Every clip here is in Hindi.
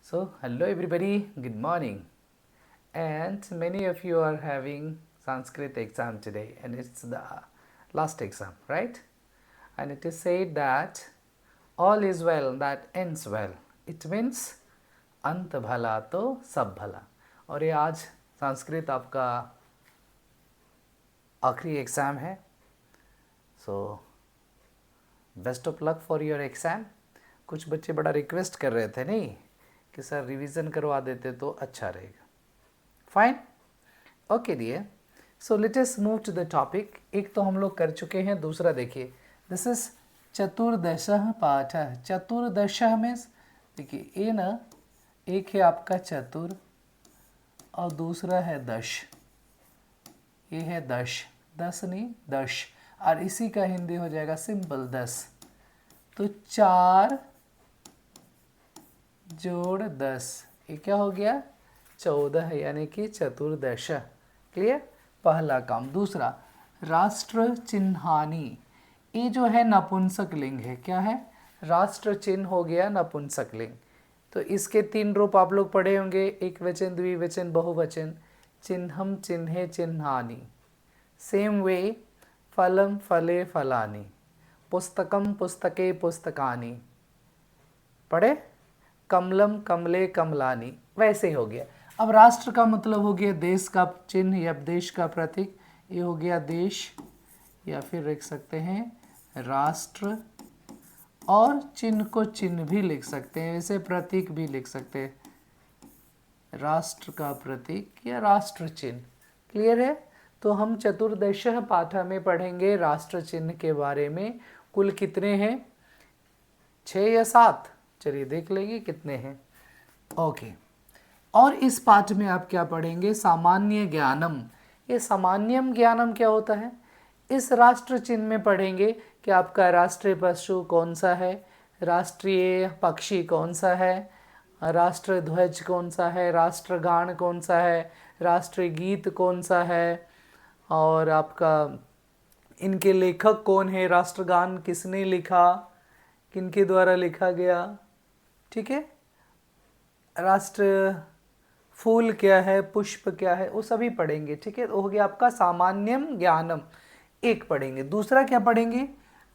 So, hello everybody, good morning. And many of you are having Sanskrit exam today, and it's the last exam, right? And it is said that all is well that ends well. It means अंत भला तो सब भला. और ये आज संस्कृत आपका आखिरी एग्ज़ाम है. So best of luck for your exam. कुछ बच्चे बड़ा रिक्वेस्ट कर रहे थे नहीं कि सर रिवीजन करवा देते तो अच्छा रहेगा. Fine, okay dear. So let us move to the topic. एक तो हम लोग कर चुके हैं, दूसरा देखिए. दिस इज चतुर्दश पाठ. चतुर्दश में देखिए ये ना, एक है आपका चतुर और दूसरा है दश. ये है दश, दस नहीं दश, और इसी का हिंदी हो जाएगा सिंपल 10. तो 4 जोड़ 10, ये क्या हो गया 14, यानी कि चतुर्दश. क्लियर. पहला काम. दूसरा राष्ट्र चिन्हानी. ये जो है नपुंसक लिंग है. क्या है? राष्ट्र चिन्ह हो गया नपुंसक लिंग. तो इसके 3 रूप आप लोग पढ़े होंगे. एक वचन, द्विवचन, बहुवचन. चिन्हम चिन्हे चिन्हानी. सेम वे फलम फले फलानी. पुस्तकम पुस्तके पुस्तकानी. पढ़े? कमलम कमले कमलानी. वैसे ही हो गया. अब राष्ट्र का मतलब हो गया देश का चिन्ह या देश का प्रतीक. ये हो गया देश, या फिर लिख सकते हैं राष्ट्र. और चिन्ह को चिन्ह भी लिख सकते हैं, ऐसे प्रतीक भी लिख सकते हैं. राष्ट्र का प्रतीक या राष्ट्र चिन्ह. क्लियर है. तो हम चतुर्दश पाठ में पढ़ेंगे राष्ट्र चिन्ह के बारे में. कुल कितने हैं? 6 या 7. चलिए देख लेंगे कितने हैं. ओके. और इस पाठ में आप क्या पढ़ेंगे? सामान्य ज्ञानम. ये सामान्यम ज्ञानम क्या होता है? इस राष्ट्र चिन्ह में पढ़ेंगे कि आपका राष्ट्रीय पशु कौन सा है, राष्ट्रीय पक्षी कौन सा है, राष्ट्र ध्वज कौन सा है, राष्ट्रगान कौन सा है, राष्ट्रीय गीत कौन सा है, और आपका इनके लेखक कौन है, राष्ट्रगान किसने लिखा, किनके द्वारा लिखा गया. ठीक है. राष्ट्र फूल क्या है, पुष्प क्या है, वो सभी पढ़ेंगे. ठीक है. तो हो गया आपका सामान्यम ज्ञानम. एक पढ़ेंगे. दूसरा क्या पढ़ेंगे?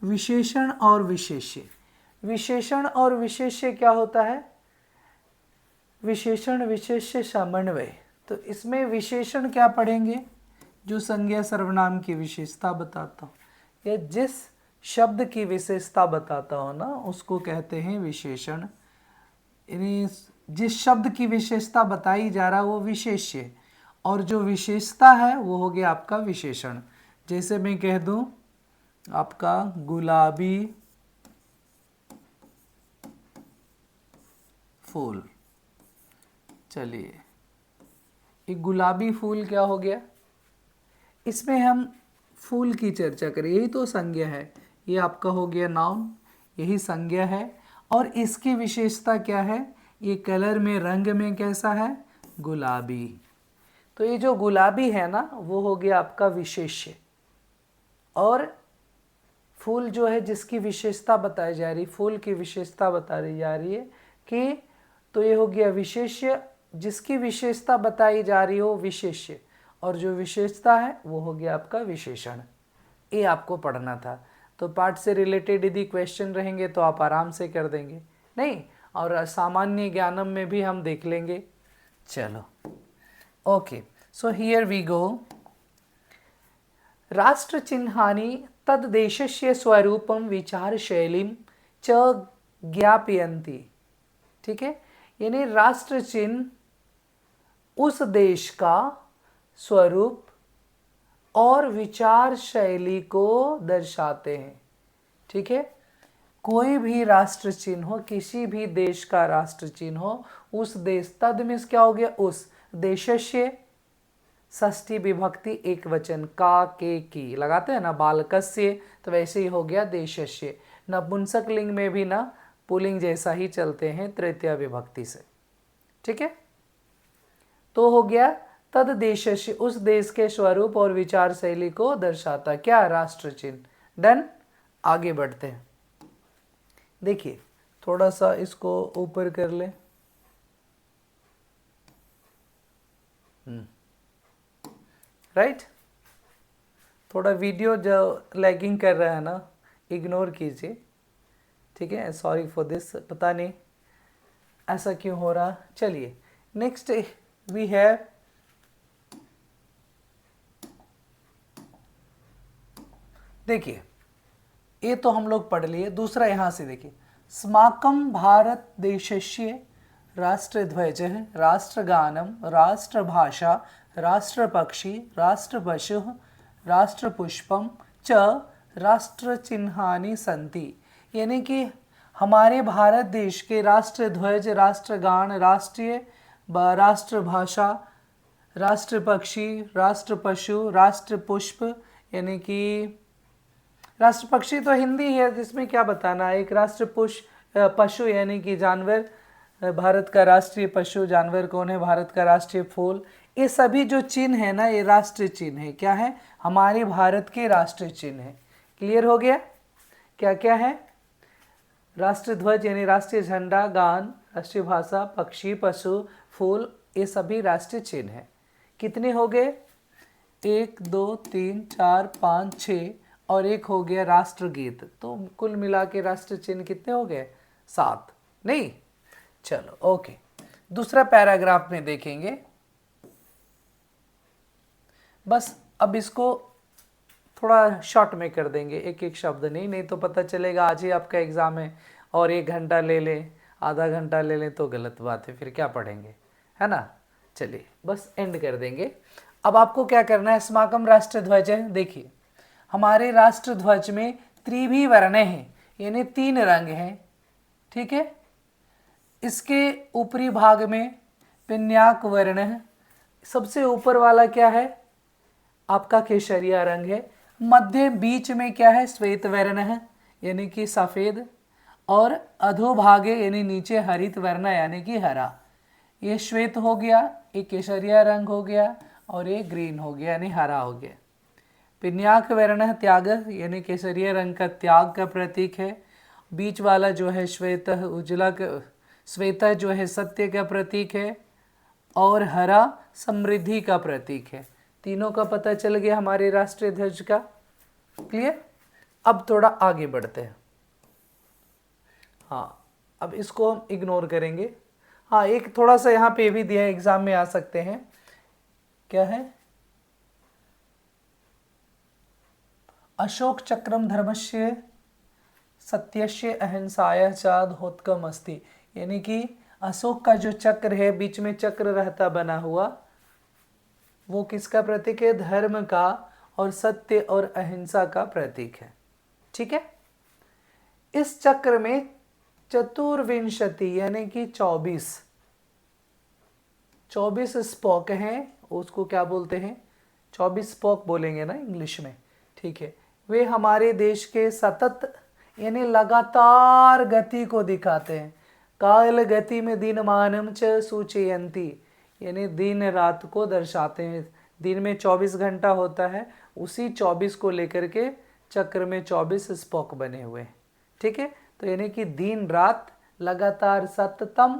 विशेषण और विशेष्य. विशेषण और विशेष्य क्या होता है? विशेषण विशेष्य समन्वय. तो इसमें विशेषण क्या पढ़ेंगे? जो संज्ञा सर्वनाम की विशेषता बताता हूँ, या जिस शब्द की विशेषता बताता हो ना, उसको कहते हैं विशेषण. यानी जिस शब्द की विशेषता बताई जा रहा है वो विशेष्य, और जो विशेषता है वो हो गया आपका विशेषण. जैसे मैं कह दूं आपका गुलाबी फूल. चलिए, ये गुलाबी फूल क्या हो गया? इसमें हम फूल की चर्चा करें. यही तो संज्ञा है. ये आपका हो गया नाउन, यही संज्ञा है. और इसकी विशेषता क्या है? ये कलर में, रंग में कैसा है? गुलाबी. तो ये जो गुलाबी है ना, वो हो गया आपका विशेष्य. और फूल जो है जिसकी विशेषता बताई जा रही, फूल की विशेषता बताई जा रही है कि, तो ये हो गया विशेष्य. जिसकी विशेषता बताई जा रही हो विशेष्य, और जो विशेषता है वो हो गया आपका विशेषण. ये आपको पढ़ना था. तो पाठ से रिलेटेड यदि क्वेश्चन रहेंगे तो आप आराम से कर देंगे नहीं. और सामान्य ज्ञानम में भी हम देख लेंगे. चलो okay. So here we go. राष्ट्र चिन्हानि तद्देशस्य स्वरूपम विचार शैलीम च ज्ञापयन्ति. ठीक है. यानी राष्ट्र चिन्ह उस देश का स्वरूप और विचार शैली को दर्शाते हैं. ठीक है. कोई भी राष्ट्र चिन्ह हो, किसी भी देश का राष्ट्र चिन्ह हो, उस देश, तद में क्या हो गया? उस देशस्य, षष्ठी विभक्ति एक वचन, का के की लगाते हैं ना, बालकस्य, तो वैसे ही हो गया देशस्य. नपुंसक लिंग में भी ना पुल्लिंग जैसा ही चलते हैं तृतीया विभक्ति से. ठीक है. तो हो गया तद देशस्य, उस देश के स्वरूप और विचार शैली को दर्शाता क्या? राष्ट्र चिन्ह. डन. आगे बढ़ते हैं. देखिए थोड़ा सा इसको ऊपर कर ले. राइट। थोड़ा वीडियो जो लैगिंग कर रहा है ना, इग्नोर कीजिए, ठीक है। सॉरी फॉर दिस, पता नहीं ऐसा क्यों हो रहा। चलिए नेक्स्ट वी हैव देखिए, ये तो हम लोग पढ़ लिए। दूसरा यहाँ से देखिए, स्माकं भारत देशस्य राष्ट्रध्वज राष्ट्रगानम राष्ट्रभाषा राष्ट्रपक्षी राष्ट्रपशु राष्ट्रपुष्पम च राष्ट्रचिन्हानि संति। यानी कि हमारे भारत देश के राष्ट्रध्वज, राष्ट्रगान, राष्ट्रभाषा, राष्ट्रपक्षी, राष्ट्रपशु, राष्ट्रपुष्प, यानी कि राष्ट्र पक्षी तो हिंदी है, जिसमें क्या बताना है। एक राष्ट्र पशु यानी कि जानवर, भारत का राष्ट्रीय पशु जानवर कौन है, भारत का राष्ट्रीय फूल। ये सभी जो चिन्ह है ना, ये राष्ट्रीय चिन्ह है। क्या है, हमारे भारत के राष्ट्रीय चिन्ह है। क्लियर हो गया, क्या क्या है। राष्ट्र ध्वज यानी राष्ट्रीय झंडा, गान, राष्ट्रीय भाषा, पक्षी, पशु, फूल, ये सभी राष्ट्रीय चिन्ह है। कितने हो गए, 1 2 3 4 5 6 और एक हो गया राष्ट्रगीत। तो कुल मिला के राष्ट्र चिन्ह कितने हो गए, 7, नहीं। चलो ओके, दूसरा पैराग्राफ में देखेंगे। बस अब इसको थोड़ा शॉर्ट में कर देंगे, एक एक शब्द नहीं तो पता चलेगा आज ही आपका एग्जाम है और 1 घंटा ले लें, आधा घंटा ले लें तो गलत बात है, फिर क्या पढ़ेंगे, है ना। चलिए बस एंड कर देंगे। अब आपको क्या करना है, अस्माकं राष्ट्र ध्वज है। देखिए हमारे राष्ट्र ध्वज में त्रिभी वर्ण हैं, यानी 3 रंग हैं, ठीक है। इसके ऊपरी भाग में पिन्याक वर्ण है, सबसे ऊपर वाला क्या है आपका केसरिया रंग है। मध्य बीच में क्या है, श्वेत वर्ण है यानी कि सफ़ेद, और अधोभागे यानी नीचे हरित वर्ण यानी कि हरा। ये श्वेत हो गया, ये केसरिया रंग हो गया, और ये ग्रीन हो गया यानी हरा हो गया। पिन्याक वर्ण त्याग यानी केसरिया रंग का त्याग का प्रतीक है। बीच वाला जो है श्वेत उजला का, श्वेत जो है सत्य का प्रतीक है, और हरा समृद्धि का प्रतीक है। तीनों का पता चल गया हमारे राष्ट्रीय ध्वज का। क्लियर। अब थोड़ा आगे बढ़ते हैं। हाँ, अब इसको हम इग्नोर करेंगे। हाँ, एक थोड़ा सा यहाँ पे भी दिया है, एग्जाम में आ सकते हैं। क्या है, अशोक चक्रम धर्मस्य सत्यस्य अहिंसाया चादहोत्कम अस्ति। यानी कि अशोक का जो चक्र है, बीच में चक्र रहता बना हुआ, वो किसका प्रतीक है, धर्म का और सत्य और अहिंसा का प्रतीक है, ठीक है। इस चक्र में चतुर्विंशति यानी कि 24 स्पोक हैं। उसको क्या बोलते हैं, 24 स्पोक बोलेंगे ना इंग्लिश में, ठीक है। वे हमारे देश के सतत यानी लगातार गति को दिखाते हैं। काल गति में दिनमानम च सूचयन्ति, यानी दिन रात को दर्शाते हैं। दिन में 24 घंटा होता है, उसी 24 को लेकर के चक्र में 24 स्पोक बने हुए हैं, ठीक है। तो यानी कि दिन रात लगातार, सततम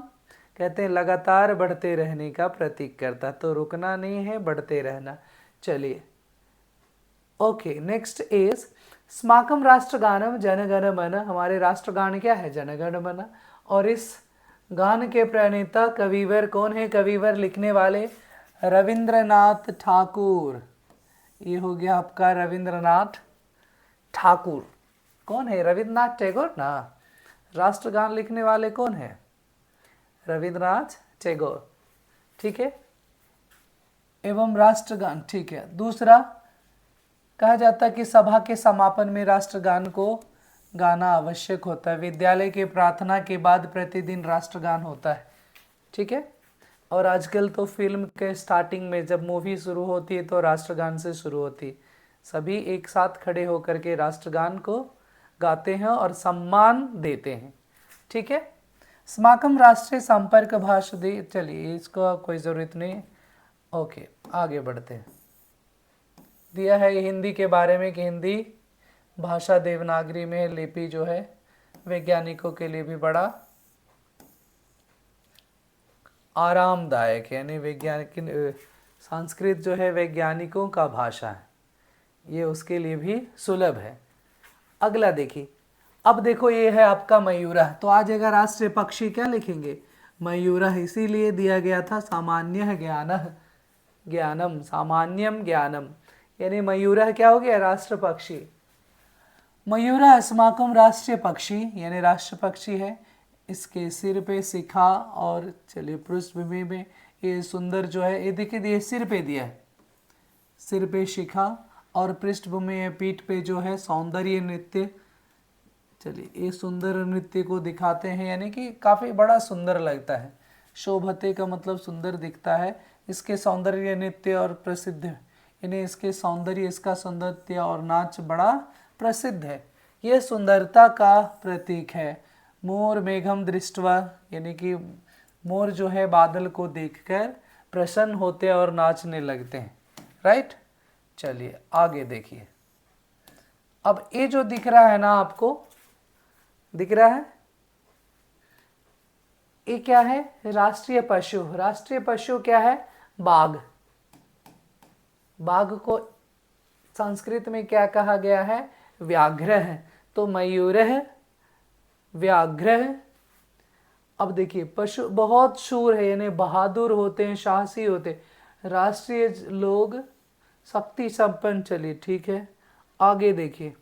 कहते हैं लगातार बढ़ते रहने का प्रतीक करता, तो रुकना नहीं है, बढ़ते रहना। चलिए ओके, नेक्स्ट इज स्माकम राष्ट्रगानम जनगण मन। हमारे राष्ट्रगान क्या है, जनगण मन। और इस गान के प्रणेता कविवर कौन है, कविवर लिखने वाले रविंद्रनाथ ठाकुर। ये हो गया आपका रविंद्रनाथ ठाकुर। कौन है, रविंद्रनाथ टैगोर ना। राष्ट्रगान लिखने वाले कौन है, रविंद्रनाथ टैगोर, ठीक है। एवं राष्ट्रगान, ठीक है। दूसरा कहा जाता है कि सभा के समापन में राष्ट्रगान को गाना आवश्यक होता है। विद्यालय के प्रार्थना के बाद प्रतिदिन राष्ट्रगान होता है, ठीक है। और आजकल तो फिल्म के स्टार्टिंग में जब मूवी शुरू होती है तो राष्ट्रगान से शुरू होती है। सभी एक साथ खड़े होकर के राष्ट्रगान को गाते हैं और सम्मान देते हैं, ठीक है। स्माकम राष्ट्रीय संपर्क भाषा दे, चलिए इसका कोई ज़रूरत नहीं। ओके, आगे बढ़ते हैं। दिया है हिंदी के बारे में कि हिंदी भाषा देवनागरी में लिपि जो है वैज्ञानिकों के लिए भी बड़ा आरामदायक है, यानी वैज्ञानिक संस्कृत जो है वैज्ञानिकों का भाषा है, ये उसके लिए भी सुलभ है। अगला देखिए, अब देखो ये है आपका मयूरः, तो आ जाएगा राष्ट्रीय पक्षी, क्या लिखेंगे? मयूरः, इसीलिए दिया गया था सामान्य ज्ञानः ज्ञानम, सामान्यम ज्ञानम, यानी मयूरः क्या हो गया? राष्ट्र पक्षी। मयूरः अस्माकम राष्ट्रीय पक्षी, यानी राष्ट्र पक्षी है। इसके सिर पे शिखा और चलिए पृष्ठभूमि में ये सुंदर जो है, ये देखिए ये सिर पे दिया है, सिर पे शिखा और पृष्ठभूमि में पीठ पे जो है सौंदर्य नृत्य। चलिए ये सुंदर नृत्य को दिखाते हैं, यानी कि काफ़ी बड़ा सुंदर लगता है। शोभते का मतलब सुंदर दिखता है। इसके सौंदर्य नृत्य और प्रसिद्ध, यानी इसके सौंदर्य, इसका सौंदर्य और नाच बड़ा प्रसिद्ध है। यह सुंदरता का प्रतीक है। मोर मेघम दृष्टवा, यानी कि मोर जो है बादल को देखकर प्रसन्न होते और नाचने लगते हैं, राइट। चलिए आगे देखिए, अब ये जो दिख रहा है ना, आपको दिख रहा है, ये क्या है? राष्ट्रीय पशु। राष्ट्रीय पशु क्या है? बाघ। बाघ को संस्कृत में क्या कहा गया है? व्याघ्रः। तो मयूरः, व्याघ्रः। अब देखिए पशु बहुत शूर है, यानी बहादुर होते हैं, साहसी होते हैं। राष्ट्रीय लोग शक्ति संपन्न। चलिए ठीक है, आगे देखिए,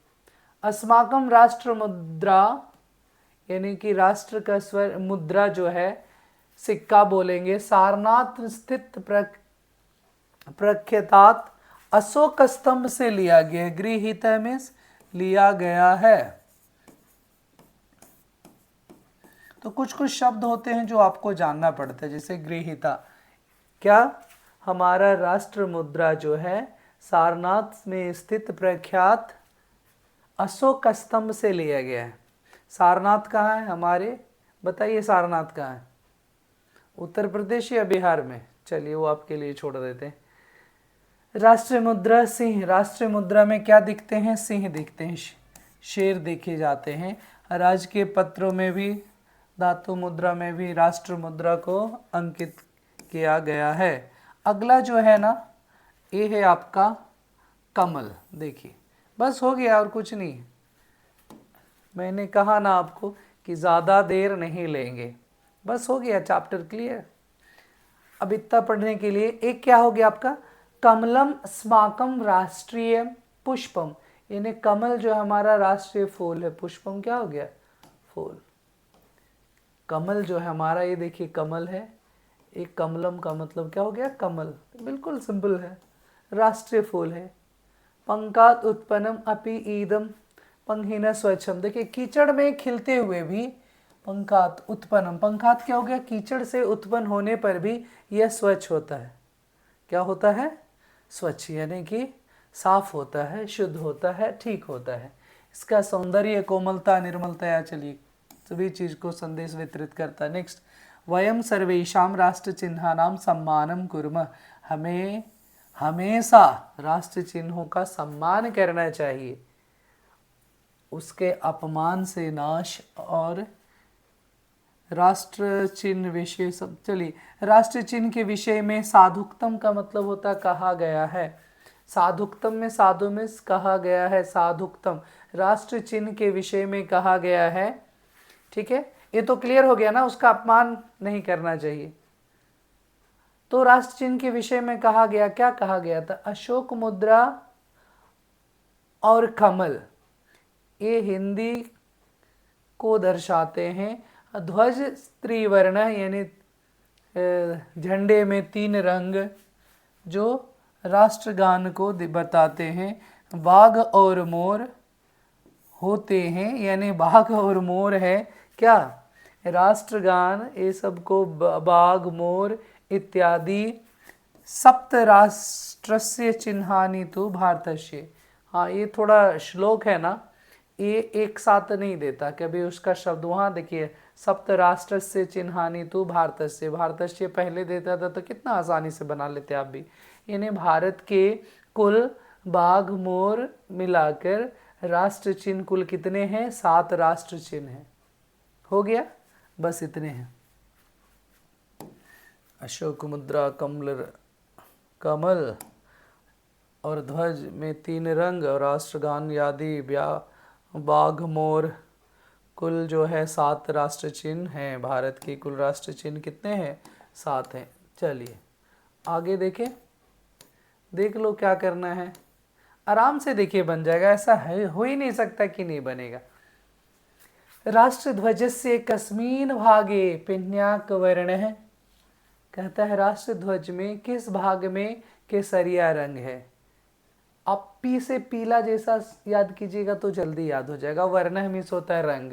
अस्माकम राष्ट्र मुद्रा, यानी कि राष्ट्र का स्वर मुद्रा जो है, सिक्का बोलेंगे, सारनाथ स्थित प्रख्यात अशोक स्तंभ से लिया गया, गृहीत में लिया गया है। तो कुछ कुछ शब्द होते हैं जो आपको जानना पड़ता है, जैसे गृहीता, क्या? हमारा राष्ट्र मुद्रा जो है सारनाथ में स्थित प्रख्यात अशोक स्तंभ से लिया गया है। सारनाथ कहाँ है हमारे? बताइए सारनाथ कहाँ है? उत्तर प्रदेश या बिहार में? चलिए वो आपके लिए छोड़ देते हैं। राष्ट्रीय मुद्रा सिंह। राष्ट्रीय मुद्रा में क्या दिखते हैं? सिंह दिखते हैं, शेर देखे जाते हैं। राजकीय पत्रों में भी, धातु मुद्रा में भी राष्ट्र मुद्रा को अंकित किया गया है। अगला जो है ना, ये है आपका कमल। देखिए बस हो गया और कुछ नहीं। मैंने कहा ना आपको कि ज़्यादा देर नहीं लेंगे, बस हो गया, चैप्टर क्लियर। अब इतना पढ़ने के लिए एक क्या हो गया आपका? कमलम अस्माकम राष्ट्रीय पुष्पम, यानी कमल जो हमारा राष्ट्रीय फूल है। पुष्पम क्या हो गया? फूल। कमल जो है हमारा, ये देखिए कमल है। एक कमलम का मतलब क्या हो गया? कमल। बिल्कुल सिंपल है, राष्ट्रीय फूल है। पंकात उत्पन्नम अपि ईदम पंखिना स्वच्छम। देखिए कीचड़ में खिलते हुए भी पंकात उत्पन्नम, पंकात क्या हो गया? कीचड़ से उत्पन्न होने पर भी यह स्वच्छ होता है। क्या होता है? स्वच्छ, यानी कि साफ होता है, शुद्ध होता है, ठीक होता है। इसका सौंदर्य, कोमलता, निर्मलता, चलिए सभी चीज को संदेश वितरित करता है। नेक्स्ट, वयम सर्वेषां राष्ट्र चिन्हानां सम्मानम कुर्मः। हमें हमेशा राष्ट्र चिन्हों का सम्मान करना चाहिए, उसके अपमान से नाश। और राष्ट्र चिन्ह विषय सब, चलिए राष्ट्र चिन्ह के विषय में साधुक्तम का मतलब होता कहा गया है। साधुक्तम में साधु में कहा गया है, साधुक्तम राष्ट्र चिन्ह के विषय में कहा गया है। ठीक है, ये तो क्लियर हो गया ना, उसका अपमान नहीं करना चाहिए। तो राष्ट्र चिन्ह के विषय में कहा गया, क्या कहा गया था? अशोक मुद्रा और कमल, ये हिंदी को दर्शाते हैं। ध्वज त्रिवर्ण, यानी झंडे में 3 रंग जो राष्ट्रगान को बताते हैं। बाघ और मोर होते हैं, यानी बाघ और मोर है क्या? राष्ट्रगान, ये सबको बाघ मोर इत्यादि। सप्त राष्ट्रस्य चिन्हानि तु भारतस्य। हाँ, ये थोड़ा श्लोक है ना, ये एक साथ नहीं देता, कभी उसका शब्द वहाँ देखिए, सप्त राष्ट्रस्य चिन्हानि तु भारतस्य। भारतस्य पहले देता था तो कितना आसानी से बना लेते आप भी। यानी भारत के कुल बाघ मोर मिलाकर राष्ट्र चिन्ह कुल कितने हैं? 7 राष्ट्र चिन्ह हैं। हो गया, बस इतने हैं। अशोक मुद्रा, कमल, कमल, और ध्वज में 3 रंग, और राष्ट्रगान आदि बाघ मोर। कुल जो है 7 राष्ट्र चिन्ह हैं। भारत के कुल राष्ट्र चिन्ह कितने हैं? 7 हैं। चलिए आगे देखें, देख लो क्या करना है। आराम से देखिए बन जाएगा, ऐसा है हो ही नहीं सकता कि नहीं बनेगा। राष्ट्र ध्वजस्य कस्मिन् भागे पिन्याक वर्ण है। कहता है राष्ट्र ध्वज में किस भाग में केसरिया रंग है। आप पी से पीला जैसा याद कीजिएगा तो जल्दी याद हो जाएगा। वर्ण मिस होता है रंग,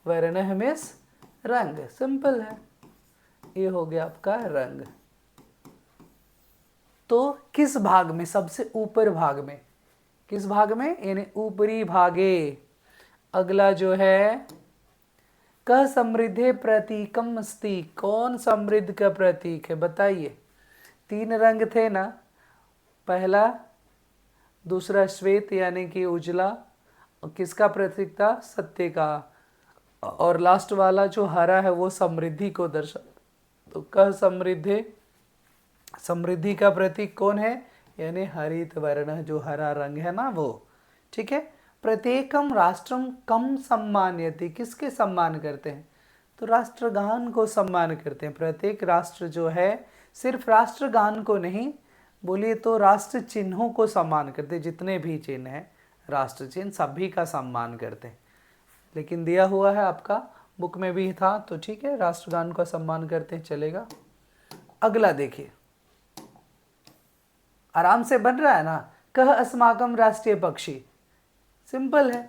वर्ण मिस रंग, सिंपल है। ये हो गया आपका रंग। तो किस भाग में? सबसे ऊपर भाग में। किस भाग में? यानी ऊपरी भागे। अगला जो है क समृद्धे प्रतीकम अस्ति। कौन समृद्ध का प्रतीक है बताइए? 3 रंग थे ना, पहला, दूसरा श्वेत यानी कि उजला, किसका प्रतीक था? सत्य का, और लास्ट वाला जो हरा है वो समृद्धि को दर्शा। तो क समृद्धे, समृद्धि का प्रतीक कौन है? यानी हरित वर्ण, जो हरा रंग है ना वो। ठीक है। प्रत्येकम राष्ट्रम कम सम्मान्यते। किसके सम्मान करते हैं? तो राष्ट्रगान को सम्मान करते हैं। प्रत्येक राष्ट्र जो है सिर्फ राष्ट्रगान को नहीं, बोलिए तो राष्ट्र चिन्हों को सम्मान करते हैं। जितने भी चिन्ह हैं राष्ट्र चिन्ह सभी का सम्मान करते हैं। लेकिन दिया हुआ है आपका बुक में भी था तो ठीक है, राष्ट्रगान का सम्मान करते हैं, चलेगा। अगला देखिए, आराम से बन रहा है ना। कह अस्माकम राष्ट्रीय पक्षी। सिंपल है।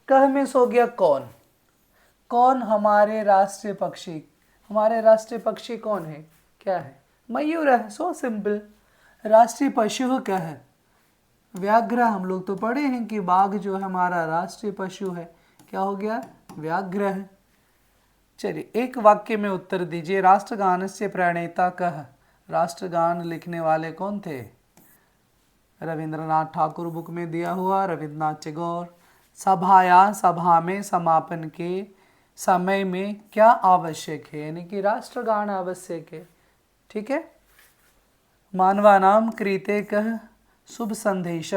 कह में सो गया कौन। कौन हमारे राष्ट्रीय पक्षी? हमारे राष्ट्रीय पक्षी कौन है? क्या है? मयूर है। So simple. राष्ट्रीय पशु क्या है? व्याघ्र। हम लोग तो पढ़े हैं कि बाघ जो है हमारा राष्ट्रीय पशु है। क्या हो गया? व्याघ्र है। चलिए एक वाक्य में उत्तर दीजिए। राष्ट्रगान से प्रणेता कह। राष्ट्रगान लिखने वाले कौन थे? रविंद्रनाथ ठाकुर। बुक में दिया हुआ रविंद्रनाथ टैगोर। सभाया, सभा में समापन के समय में क्या आवश्यक है? यानी कि राष्ट्रगान आवश्यक है। ठीक है। मानवानाम कृते कह शुभ संदेश।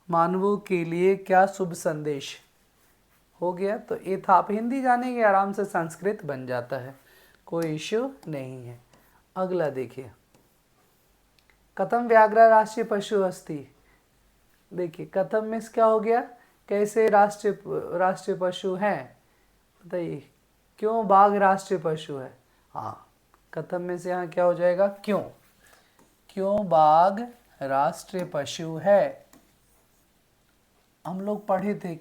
मानवों के लिए क्या शुभ संदेश? हो गया। तो ये था। आप हिंदी जानेंगे आराम से संस्कृत बन जाता है, कोई इश्यू नहीं है। अगला देखिए, कथम व्याघ्र राष्ट्रीय पशु अस्ति। देखिए कथम में क्या हो गया? कैसे राष्ट्रीय पशु हैं? बताइए क्यों बाघ राष्ट्रीय पशु है? हाँ, कथम में से यहाँ क्या हो जाएगा? क्यों। क्यों बाघ राष्ट्रीय पशु है? हम लोग पढ़े थे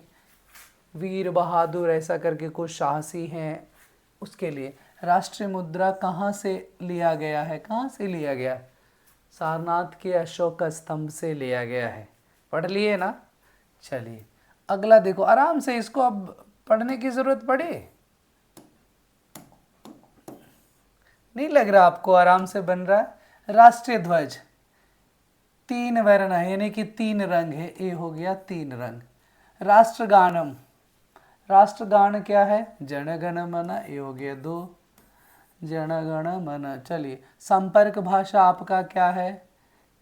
वीर बहादुर ऐसा करके कुछ साहसी हैं, उसके लिए। राष्ट्रीय मुद्रा कहाँ से लिया गया है? कहाँ से लिया गया? सारनाथ के अशोक स्तंभ से लिया गया है। पढ़ लिए ना। चलिए अगला देखो, आराम से इसको अब पढ़ने की जरूरत पड़े नहीं लग रहा आपको? आराम से बन रहा है। राष्ट्रीय ध्वज 3 वर्ण है यानी कि 3 रंग है। ये हो गया 3 रंग। राष्ट्रगानम, राष्ट्रगान क्या है? जन गण मन। ये हो गया 2 जन गण मन। चलिए संपर्क भाषा आपका क्या है?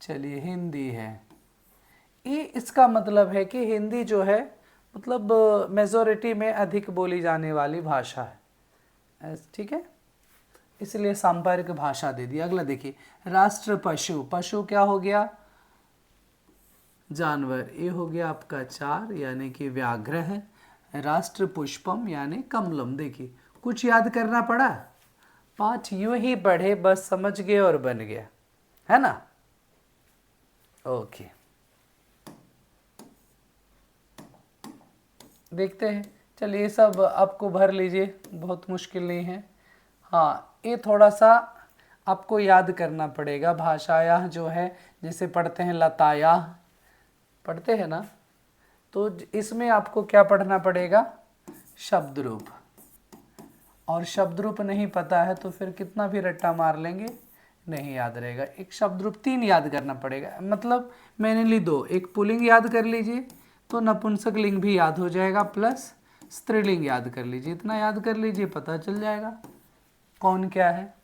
चलिए हिंदी है। ये इसका मतलब है कि हिंदी जो है मतलब मेजॉरिटी में अधिक बोली जाने वाली भाषा है। ठीक है, इसलिए संपर्क भाषा दे दिया। अगला देखिए, राष्ट्र पशु। पशु क्या हो गया? जानवर। ये हो गया आपका 4 यानी कि व्याघ्र है। राष्ट्र पुष्पम यानी कमलम। देखिए कुछ याद करना पड़ा? पाठ यूं ही पढ़े बस समझ गए और बन गया, है ना। ओके देखते हैं। चलिए सब आपको भर लीजिए, बहुत मुश्किल नहीं है। हाँ, ये थोड़ा सा आपको याद करना पड़ेगा। भाषाया जो है जैसे पढ़ते हैं लताया, पढ़ते हैं ना, तो इसमें आपको क्या पढ़ना पड़ेगा? शब्द रूप। और शब्द रूप नहीं पता है तो फिर कितना भी रट्टा मार लेंगे नहीं याद रहेगा। एक शब्द रूप 3 याद करना पड़ेगा। मतलब मैंने ली 2, एक पुल्लिंग याद कर लीजिए तो नपुंसक लिंग भी याद हो जाएगा, प्लस स्त्रीलिंग याद कर लीजिए। इतना याद कर लीजिए, पता चल जाएगा कौन क्या है।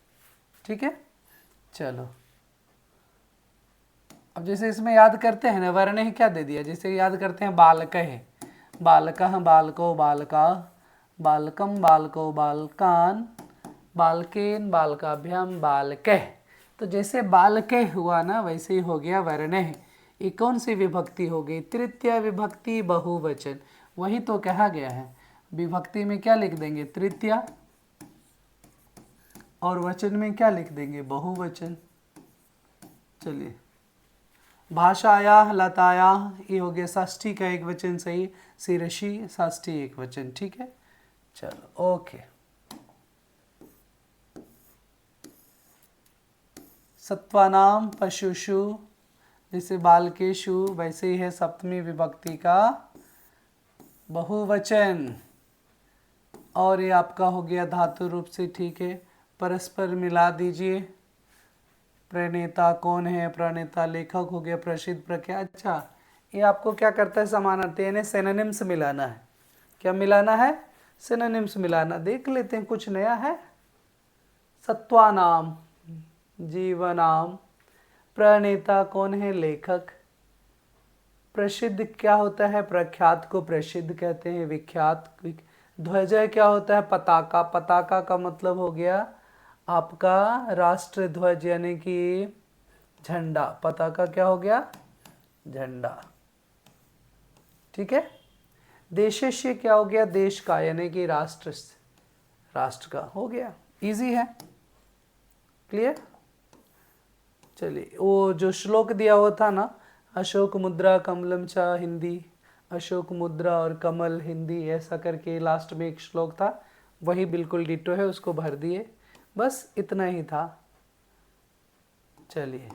ठीक है, चलो अब जैसे इसमें याद करते हैं ना, वर्ण ही क्या दे दिया, जैसे याद करते हैं बालक है, बालकः बालको बालका, बालकम बालको बालकान, बालकेन बालकाभ्याम बालकः। तो जैसे बालकः हुआ ना, वैसे ही हो गया वर्णः। ये कौन सी विभक्ति हो गई? तृतीय विभक्ति बहुवचन। वही तो कहा गया है, विभक्ति में क्या लिख देंगे? तृतीय, और वचन में क्या लिख देंगे? बहुवचन। चलिए, भाषाया लताया, ये हो गया षष्ठी का एक वचन सही, शिरषि षष्ठी एक वचन, ठीक है। चलो ओके। सत्वानाम पशुषु, जैसे बालकेषु, वैसे ही है सप्तमी विभक्ति का बहुवचन। और ये आपका हो गया धातु रूप से, ठीक है। परस्पर मिला दीजिए। प्रणेता कौन है? प्रणेता लेखक हो गया, प्रसिद्ध प्रख्यात। अच्छा, ये आपको क्या करता है? समानार्थी यानी सिनोनिम्स मिलाना है। क्या मिलाना है? सिनोनिम्स मिलाना। देख लेते हैं कुछ नया है। सत्वानाम जीवनाम, प्रणेता कौन है? लेखक। प्रसिद्ध क्या होता है? प्रख्यात को प्रसिद्ध कहते हैं, विख्यात। ध्वज क्या होता है? पताका। पताका का मतलब हो गया आपका राष्ट्र ध्वज यानी कि झंडा। पताका क्या हो गया? झंडा, ठीक है। देशस्य क्या हो गया? देश का यानी कि राष्ट्र, राष्ट्र का हो गया। इजी है, क्लियर। चलिए, वो जो श्लोक दिया हुआ था ना, अशोक मुद्रा कमलम चा हिंदी, अशोक मुद्रा और कमल हिंदी, ऐसा करके लास्ट में एक श्लोक था, वही बिल्कुल डिटो है, उसको भर दिए। बस इतना ही था। चलिए,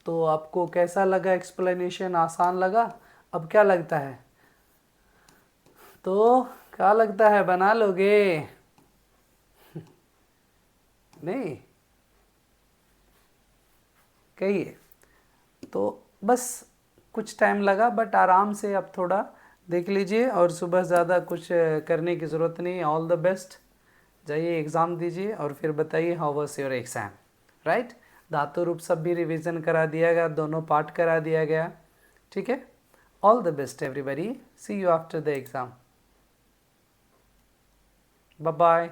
तो आपको कैसा लगा? एक्सप्लेनेशन आसान लगा? अब क्या लगता है? तो क्या लगता है, बना लोगे? नहीं कहिए। तो बस कुछ टाइम लगा, बट आराम से अब थोड़ा देख लीजिए, और सुबह ज़्यादा कुछ करने की ज़रूरत नहीं। ऑल द बेस्ट, जाइए एग्ज़ाम दीजिए और फिर बताइए how was your exam, right. धातु रूप सब भी रिवीजन करा दिया गया, दोनों पार्ट करा दिया गया, ठीक है। All the best everybody, see you after the exam, bye bye.